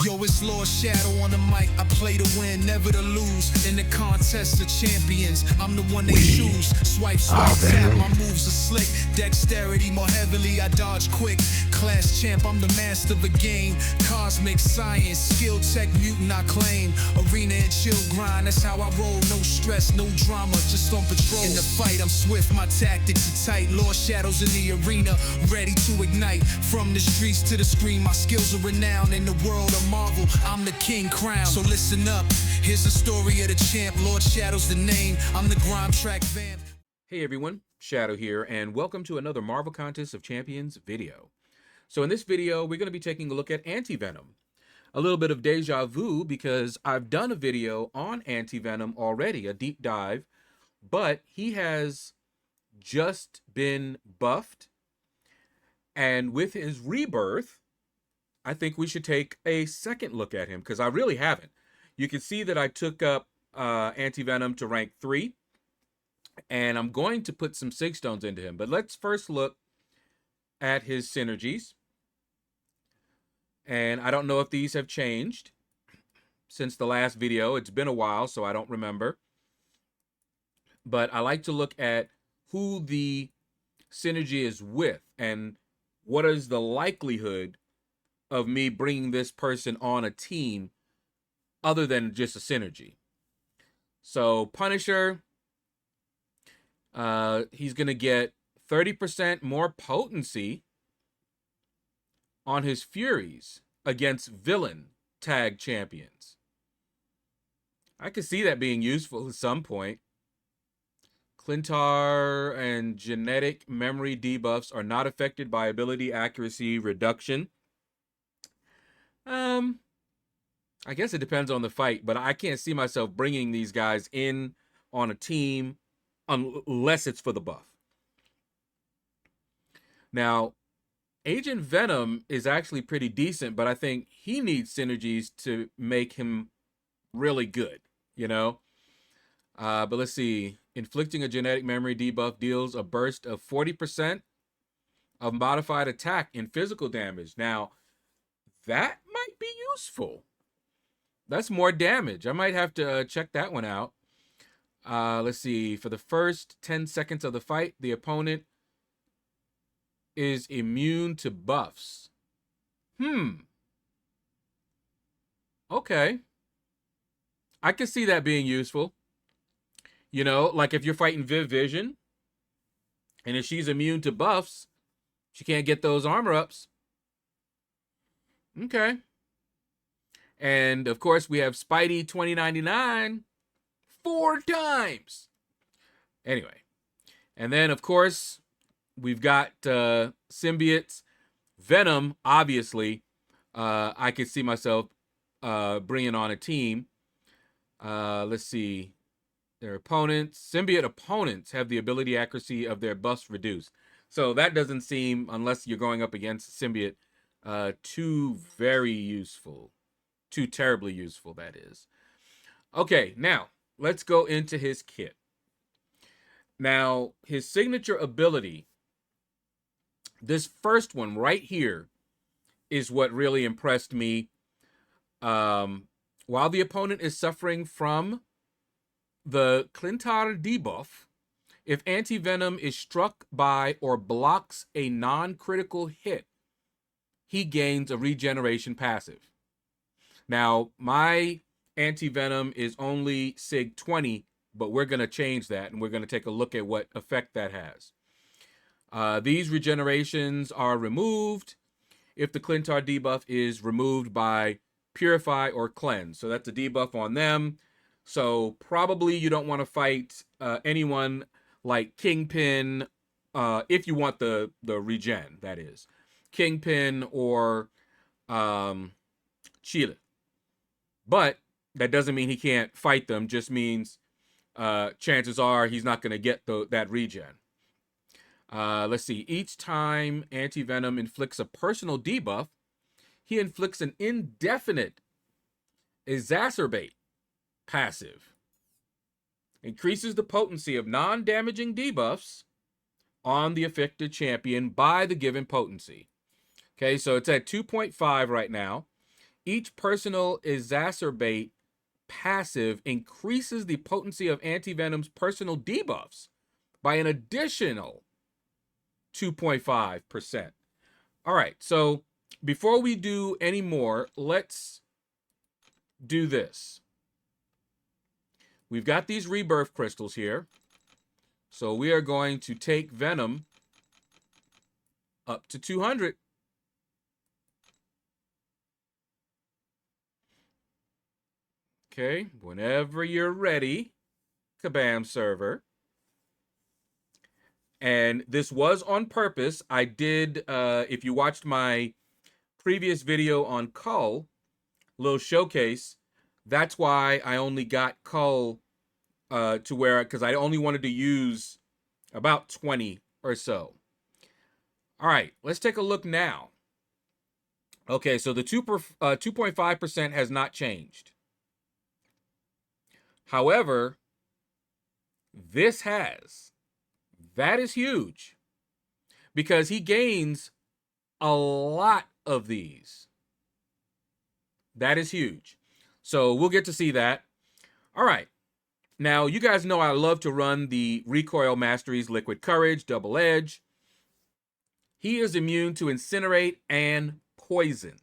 Yo, it's LordShaedow on the mic. I play to win, never to lose. In the contest of champions, I'm the one they choose. Swipe, tap, my moves are slick. Dexterity more heavily, I dodge quick. Class champ, I'm the master of the game. Cosmic science, skill tech mutant, I claim. Arena and chill grind, that's how I roll. No stress, no drama, just on patrol. In the fight, I'm swift, my tactics are tight. LordShaedow's in the arena, ready to ignite. From the streets to the screen, my skills are renowned. In the world of Marvel, I'm the king crown. So listen up, here's the story of the champ. LordShaedow's the name, I'm the grime track vamp. Hey everyone, Shadow here, and welcome to another Marvel Contest of Champions video. So in this video, we're going to be taking a look at Anti-Venom. A little bit of deja vu because I've done a video on Anti-Venom already, a deep dive, but he has just been buffed, and with his rebirth, I think we should take a second look at him because I really haven't. You can see that I took up Anti-Venom to rank 3, and I'm going to put some Sig Stones into him. But let's first look at his synergies. And I don't know if these have changed since the last video. It's been a while, so I don't remember. But I like to look at who the synergy is with and what is the likelihood of me bringing this person on a team other than just a synergy. So Punisher, he's going to get 30% more potency on his Furies against villain tag champions. I could see that being useful at some point. Clintar and genetic memory debuffs are not affected by ability accuracy reduction. I guess it depends on the fight, but I can't see myself bringing these guys in on a team unless it's for the buff. Now, Agent Venom is actually pretty decent, but I think he needs synergies to make him really good, you know? But let's see. Inflicting a genetic memory debuff deals a burst of 40% of modified attack and physical damage. Now, that might be useful. That's more damage. I might have to check that one out. Let's see. For the first 10 seconds of the fight, the opponent is immune to buffs. Okay. I can see that being useful. You know, like if you're fighting Vision, and if she's immune to buffs, she can't get those armor ups. Okay. And of course, we have Spidey 2099 4 times. Anyway. And then, of course, we've got symbiotes. Venom, obviously, I could see myself bringing on a team. Let's see. Their opponents, symbiote opponents, have the ability accuracy of their buffs reduced. So that doesn't seem, unless you're going up against symbiote, too very useful. Too terribly useful, that is. Okay, now, let's go into his kit. Now, his signature ability, this first one right here, is what really impressed me. While the opponent is suffering from the Clintar debuff, if Anti-Venom is struck by or blocks a non-critical hit, he gains a regeneration passive. Now, my Anti-Venom is only Sig 20, but we're going to change that, and we're going to take a look at what effect that has. These regenerations are removed if the Clintar debuff is removed by Purify or Cleanse. So that's a debuff on them. So probably you don't want to fight anyone like Kingpin, if you want the regen, that is. Kingpin or Chile. But that doesn't mean he can't fight them. Just means chances are he's not going to get that regen. Let's see. Each time Anti-Venom inflicts a personal debuff, he inflicts an indefinite exacerbate passive. Increases the potency of non-damaging debuffs on the affected champion by the given potency. Okay, so it's at 2.5 right now. each personal exacerbate passive increases the potency of Anti-Venom's personal debuffs by an additional 2.5%. All right, so before we do any more, let's do this. We've got these rebirth crystals here. So we are going to take Venom up to 200. Okay, whenever you're ready, Kabam server. And this was on purpose. I did, if you watched my previous video on Cull, little showcase, that's why I only got Cull to where, because I only wanted to use about 20 or so. All right, let's take a look now. Okay, so the 2.5% has not changed. However, this has. That is huge because he gains a lot of these. That is huge. So we'll get to see that. All right. Now, you guys know I love to run the Recoil Masteries Liquid Courage, Double Edge. He is immune to Incinerate and Poison.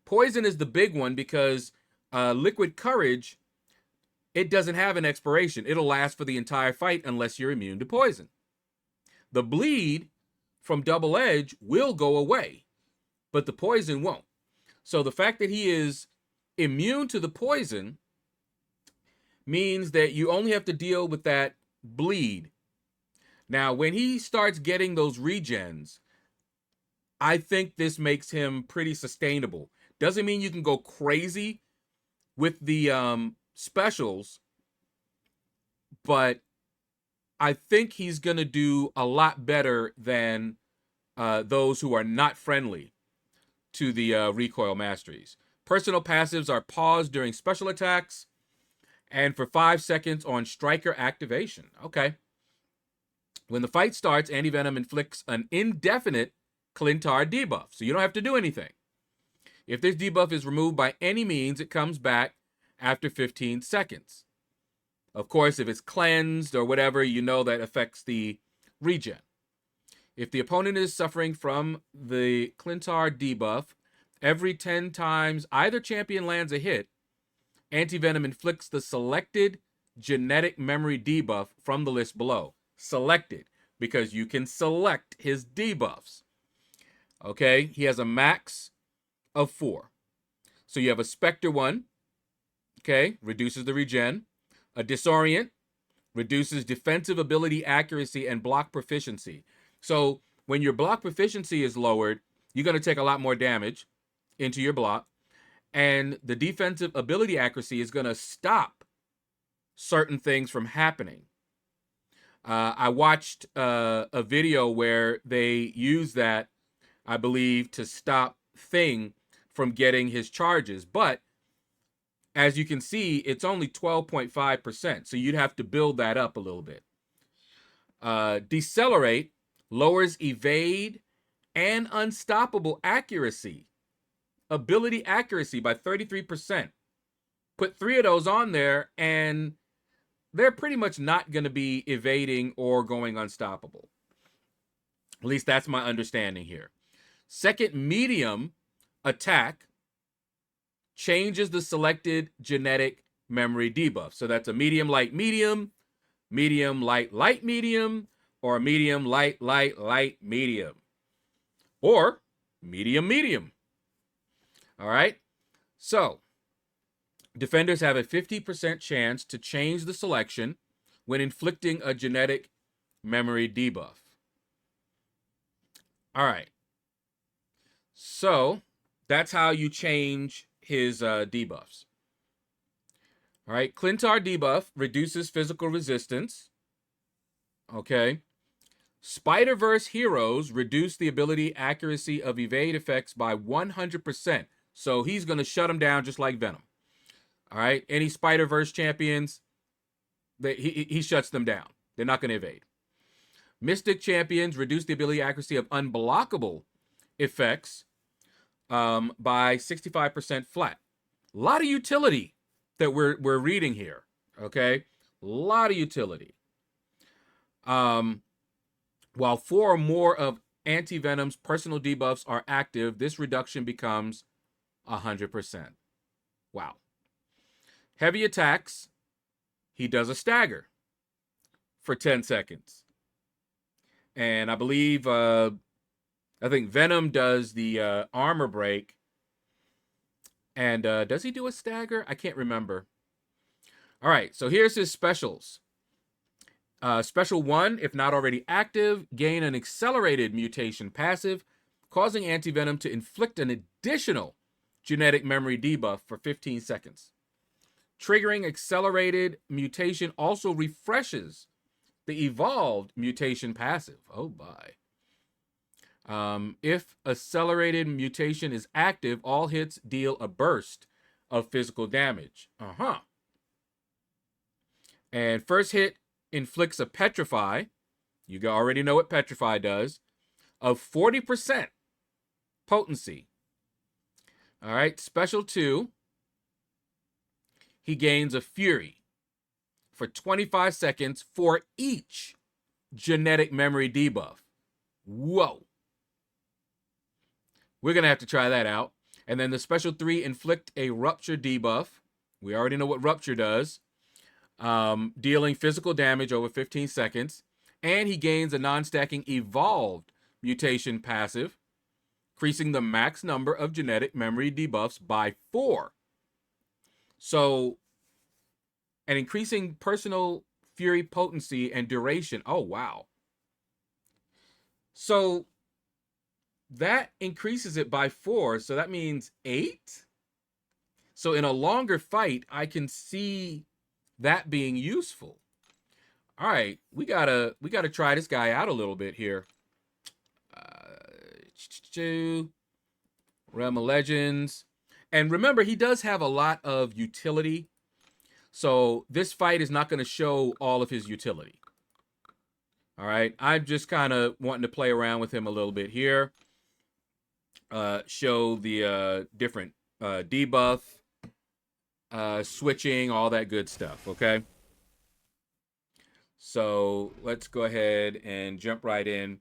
Poison is the big one because Liquid Courage, it doesn't have an expiration. It'll last for the entire fight unless you're immune to poison. The bleed from Double Edge will go away, but the poison won't. So the fact that he is immune to the poison means that you only have to deal with that bleed. Now, when he starts getting those regens, I think this makes him pretty sustainable. Doesn't mean you can go crazy with the specials, but I think he's going to do a lot better than those who are not friendly to the Recoil Masteries. Personal passives are paused during special attacks and for 5 seconds on striker activation. Okay. When the fight starts, Anti-Venom inflicts an indefinite Clintar debuff, so you don't have to do anything. If this debuff is removed by any means, it comes back after 15 seconds. Of course, if it's cleansed or whatever, you know that affects the regen. If the opponent is suffering from the Clintar debuff, every 10 times either champion lands a hit, Anti-Venom inflicts the selected genetic memory debuff from the list below. Selected, because you can select his debuffs. Okay, he has a max of 4. So you have a Spectre one, okay, reduces the regen. A Disorient reduces defensive ability accuracy and block proficiency. So when your block proficiency is lowered, you're going to take a lot more damage into your block. And the defensive ability accuracy is going to stop certain things from happening. I watched a video where they used that, I believe, to stop Thing from getting his charges. But as you can see, it's only 12.5%. So you'd have to build that up a little bit. Decelerate lowers evade and unstoppable accuracy. Ability accuracy by 33%. Put 3 of those on there and they're pretty much not going to be evading or going unstoppable. At least that's my understanding here. Second medium attack changes the selected genetic memory debuff. So that's a medium, light, medium, light, medium, or medium, light, medium. Or medium, medium. All right? So, defenders have a 50% chance to change the selection when inflicting a genetic memory debuff. All right. So, that's how you change his debuffs. All right. Clintar debuff reduces physical resistance. Okay. Spider-Verse heroes reduce the ability accuracy of evade effects by 100%. So, he's going to shut them down just like Venom. All right, any Spider-Verse champions, he shuts them down. They're not going to evade. Mystic champions reduce the ability accuracy of unblockable effects by 65% flat. A lot of utility that we're reading here. Okay, a lot of utility. While 4 or more of Anti-Venom's personal debuffs are active, this reduction becomes 100%. Wow. Heavy attacks, he does a stagger for 10 seconds. And I believe, I think Venom does the armor break. And does he do a stagger? I can't remember. All right, so here's his specials. Special 1, if not already active, gain an accelerated mutation passive, causing Anti-Venom to inflict an additional genetic memory debuff for 15 seconds. Triggering accelerated mutation also refreshes the evolved mutation passive. Oh, bye. If accelerated mutation is active, all hits deal a burst of physical damage. And first hit inflicts a petrify. You already know what petrify does. Of 40% potency. All right, special 2. He gains a fury for 25 seconds for each genetic memory debuff. Whoa. We're going to have to try that out. And then the special 3, inflict a rupture debuff. We already know what rupture does. Dealing physical damage over 15 seconds. And he gains a non-stacking evolved mutation passive, increasing the max number of genetic memory debuffs by 4. So, and increasing personal fury potency and duration. Oh, wow. So, that increases it by 4. So that means 8. So in a longer fight, I can see that being useful. All right, we gotta try this guy out a little bit here. Realm of Legends. And remember, he does have a lot of utility. So this fight is not going to show all of his utility. All right, I'm just kind of wanting to play around with him a little bit here. Show the different debuff, switching, all that good stuff, okay? So let's go ahead and jump right in.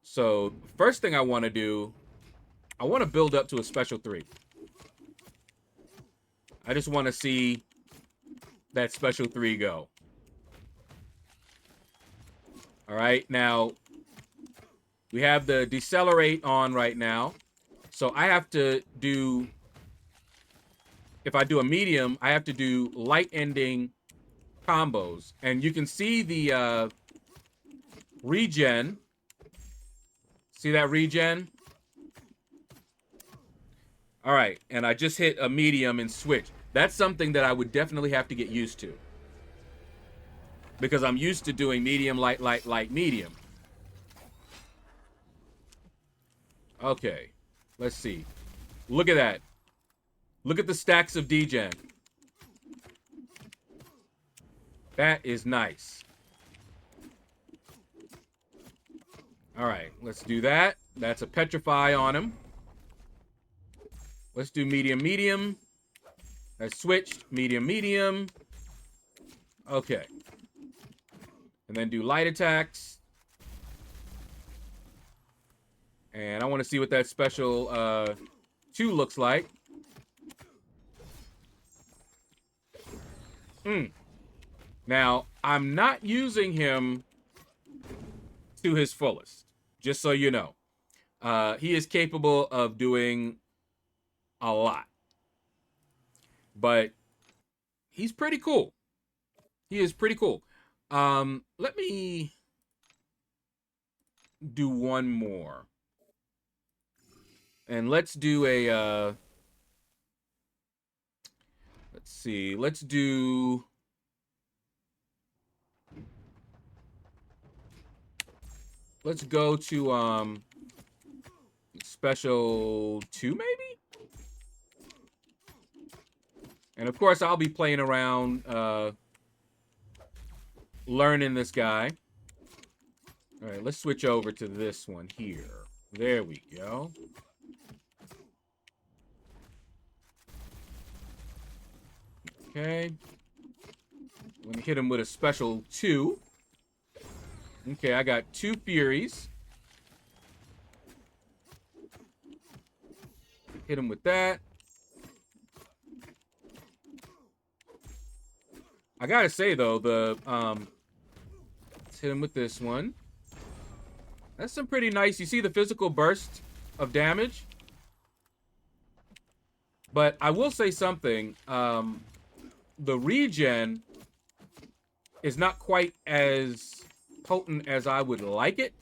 So first thing I want to do, I want to build up to a special 3. I just want to see that special 3 go. All right, now we have the decelerate on right now. So I have to do, if I do a medium, I have to do light ending combos. And you can see the regen. See that regen? All right, and I just hit a medium and switch. That's something that I would definitely have to get used to, because I'm used to doing medium, light, light, light, medium. Okay, let's see. Look at that. Look at the stacks of degen. That is nice. All right, let's do that. That's a petrify on him. Let's do medium, medium. That's switched. Medium, medium. Okay. And then do light attacks. And I want to see what that special 2 looks like. Now, I'm not using him to his fullest, just so you know. He is capable of doing a lot. But he's pretty cool. He is pretty cool. Let me do one more. And let's do a, let's see, let's do, let's go to, special 2 maybe? And of course, I'll be playing around, learning this guy. All right, let's switch over to this one here. There we go. Okay. Let me hit him with a special 2. Okay, I got 2 Furies. Hit him with that. I gotta say though, let's hit him with this one. That's some pretty nice. You see the physical burst of damage? But I will say something. The regen is not quite as potent as I would like it.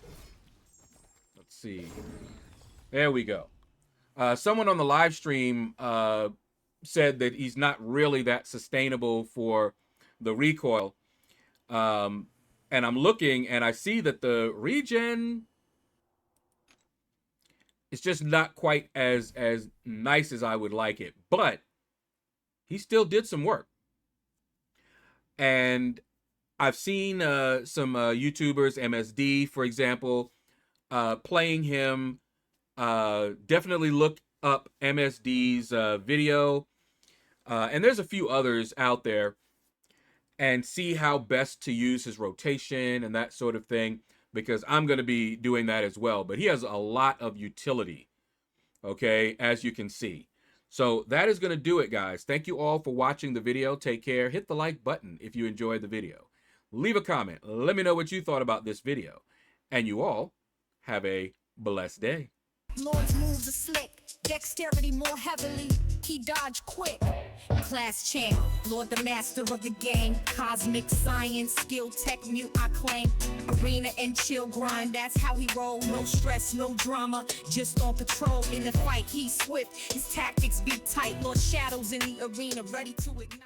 Let's see. There we go. Someone on the live stream said that he's not really that sustainable for the recoil. And I'm looking and I see that the regen is just not quite as nice as I would like it. But he still did some work. And I've seen some YouTubers, MSD, for example, playing him. Definitely look up MSD's video. And there's a few others out there. And see how best to use his rotation and that sort of thing. Because I'm going to be doing that as well. But he has a lot of utility. Okay, as you can see. So that is going to do it, guys. Thank you all for watching the video. Take care. Hit the like button if you enjoyed the video. Leave a comment. Let me know what you thought about this video. And you all have a blessed day. Lord's moves are slick, dexterity more heavily, he dodged quick. Class champ, Lord the master of the game, cosmic science, skill tech mute I claim. Arena and chill grind, that's how he roll, no stress, no drama, just on patrol in the fight, he's swift, his tactics be tight, LordShaedow's in the arena, ready to ignite.